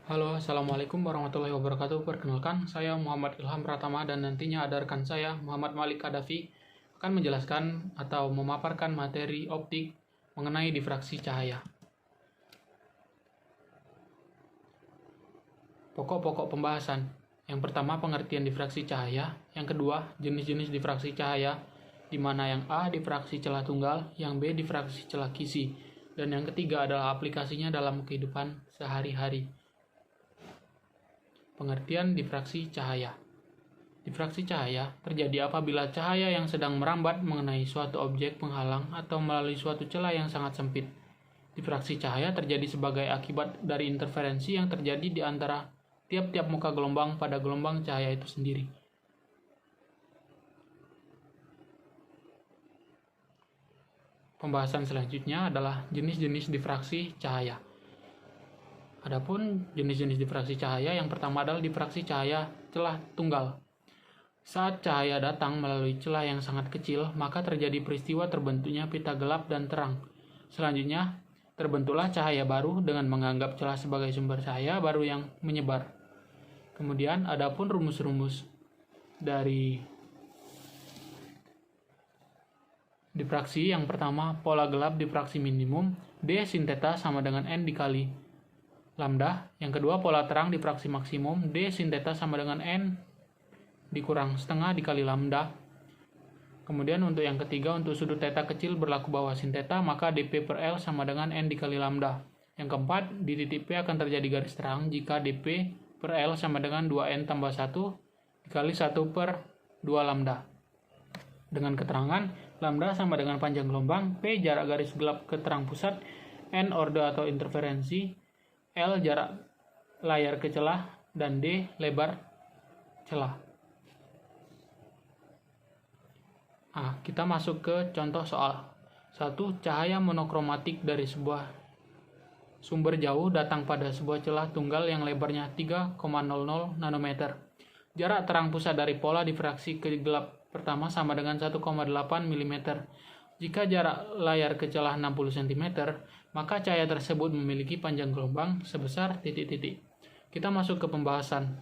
Halo, Assalamualaikum warahmatullahi wabarakatuh. Perkenalkan, saya Muhammad Ilham Pratama dan nantinya ada rekan saya, Muhammad Malik Kadafi, akan menjelaskan atau memaparkan materi optik mengenai difraksi cahaya. Pokok-pokok pembahasan. Yang pertama, pengertian difraksi cahaya. Yang kedua, jenis-jenis difraksi cahaya, di mana yang A difraksi celah tunggal, yang B difraksi celah kisi, dan yang ketiga adalah aplikasinya dalam kehidupan sehari-hari. Pengertian difraksi cahaya. Difraksi cahaya terjadi apabila cahaya yang sedang merambat mengenai suatu objek penghalang atau melalui suatu celah yang sangat sempit. Difraksi cahaya terjadi sebagai akibat dari interferensi yang terjadi di antara tiap-tiap muka gelombang pada gelombang cahaya itu sendiri. Pembahasan selanjutnya adalah jenis-jenis difraksi cahaya. Adapun jenis-jenis difraksi cahaya, yang pertama adalah difraksi cahaya celah tunggal. Saat cahaya datang melalui celah yang sangat kecil, maka terjadi peristiwa terbentuknya pita gelap dan terang. Selanjutnya, terbentuklah cahaya baru dengan menganggap celah sebagai sumber cahaya baru yang menyebar. Kemudian, adapun rumus-rumus dari difraksi, yang pertama, pola gelap difraksi minimum, D sin theta sama dengan N dikali lambda. Yang kedua, pola terang difraksi maksimum, D sin theta sama dengan N dikurang setengah dikali lambda. Kemudian untuk yang ketiga, untuk sudut theta kecil berlaku bawah sin theta, maka dP per L sama dengan N dikali lambda. Yang keempat, di titik P akan terjadi garis terang jika dP per L sama dengan 2N tambah 1 dikali 1 per 2 lambda. Dengan keterangan, lambda sama dengan panjang gelombang, P jarak garis gelap ke terang pusat, N orde atau interferensi, L jarak layar ke celah, dan D lebar celah. Kita masuk ke contoh soal. 1. Cahaya monokromatik dari sebuah sumber jauh datang pada sebuah celah tunggal yang lebarnya 3,00 nanometer. Jarak terang pusat dari pola difraksi ke gelap pertama sama dengan 1,8 mm. Jika jarak layar ke celah 60 cm, maka cahaya tersebut memiliki panjang gelombang sebesar titik-titik. Kita masuk ke pembahasan.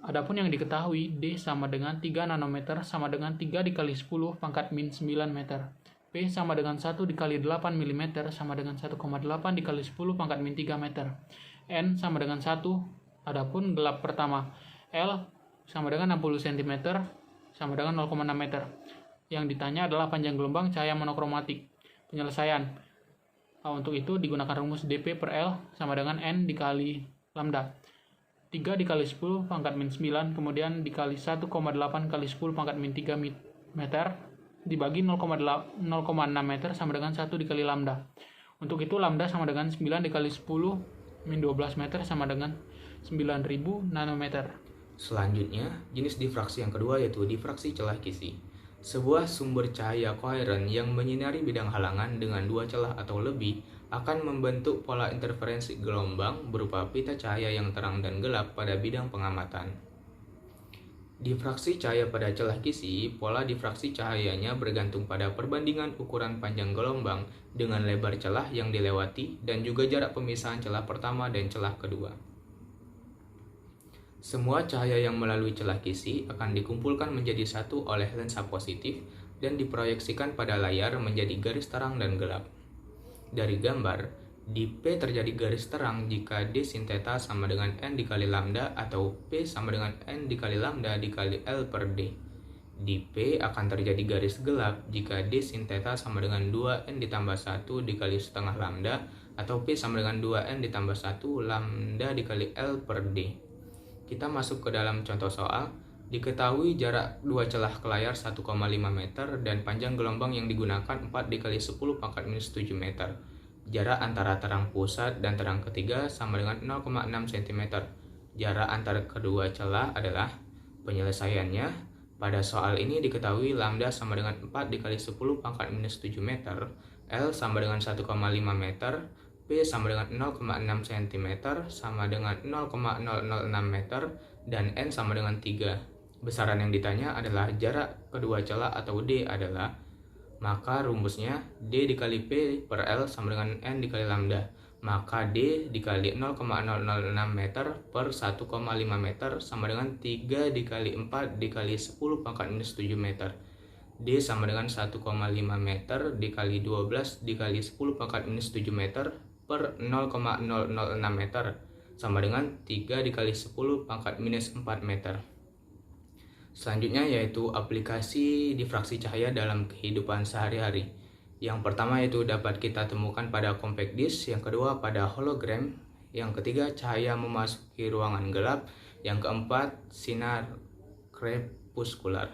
Adapun yang diketahui, D sama dengan 3 nanometer sama dengan 3 dikali 10 pangkat min 9 meter. P sama dengan 1 dikali 8 mm sama dengan 1,8 dikali 10 pangkat min 3 meter. N sama dengan 1. Adapun gelap pertama, L sama dengan 60 cm sama dengan 0,6 meter. Yang ditanya adalah panjang gelombang cahaya monokromatik. Penyelesaian. Untuk itu digunakan rumus dP per L sama dengan N dikali lambda. 3 dikali 10 pangkat min 9 kemudian dikali 1,8 kali 10 pangkat min 3 meter dibagi 0,6 meter sama dengan 1 dikali lambda. Untuk itu lambda sama dengan 9 dikali 10 min 12 meter sama dengan 9000 nanometer. Selanjutnya, jenis difraksi yang kedua yaitu difraksi celah kisi. Sebuah sumber cahaya koheren yang menyinari bidang halangan dengan dua celah atau lebih akan membentuk pola interferensi gelombang berupa pita cahaya yang terang dan gelap pada bidang pengamatan. Difraksi cahaya pada celah kisi, pola difraksi cahayanya bergantung pada perbandingan ukuran panjang gelombang dengan lebar celah yang dilewati dan juga jarak pemisahan celah pertama dan celah kedua. Semua cahaya yang melalui celah kisi akan dikumpulkan menjadi satu oleh lensa positif dan diproyeksikan pada layar menjadi garis terang dan gelap. Dari gambar, di P terjadi garis terang jika D sin theta sama dengan N dikali lambda atau P sama dengan N dikali lambda dikali L per D. Di P akan terjadi garis gelap jika D sin theta sama dengan 2N ditambah 1 dikali setengah lambda atau P sama dengan 2N ditambah 1 lambda dikali L per D. Kita masuk ke dalam contoh soal. Diketahui jarak dua celah ke layar 1,5 meter dan panjang gelombang yang digunakan 4 dikali 10 pangkat minus 7 meter. Jarak antara terang pusat dan terang ketiga sama dengan 0,6 cm. Jarak antara kedua celah adalah penyelesaiannya. Pada soal ini diketahui lambda sama dengan 4 dikali 10 pangkat minus 7 meter, L sama dengan 1,5 meter, P sama dengan 0,6 cm sama dengan 0,006 meter, dan N sama dengan 3. Besaran yang ditanya adalah jarak kedua celah atau D adalah Maka rumusnya D dikali P per L sama dengan N dikali lambda. maka D dikali 0,006 meter per 1,5 meter sama dengan 3 dikali 4 dikali 10 pangkat minus 7 meter. D sama dengan 1,5 meter dikali 12 dikali 10 pangkat minus 7 meter per 0,006 meter sama dengan 3 dikali 10 pangkat minus 4 meter. Selanjutnya yaitu aplikasi difraksi cahaya dalam kehidupan sehari-hari. Yang pertama yaitu dapat kita temukan pada compact disc, yang kedua pada hologram, yang ketiga cahaya memasuki ruangan gelap, yang keempat sinar krepuskular.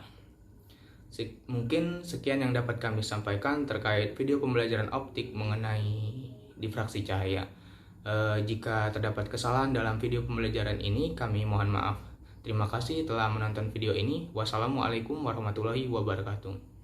Mungkin sekian yang dapat kami sampaikan terkait video pembelajaran optik mengenai difraksi cahaya. Jika terdapat kesalahan dalam video pembelajaran ini, kami mohon maaf. Terima kasih telah menonton video ini. Wassalamualaikum warahmatullahi wabarakatuh.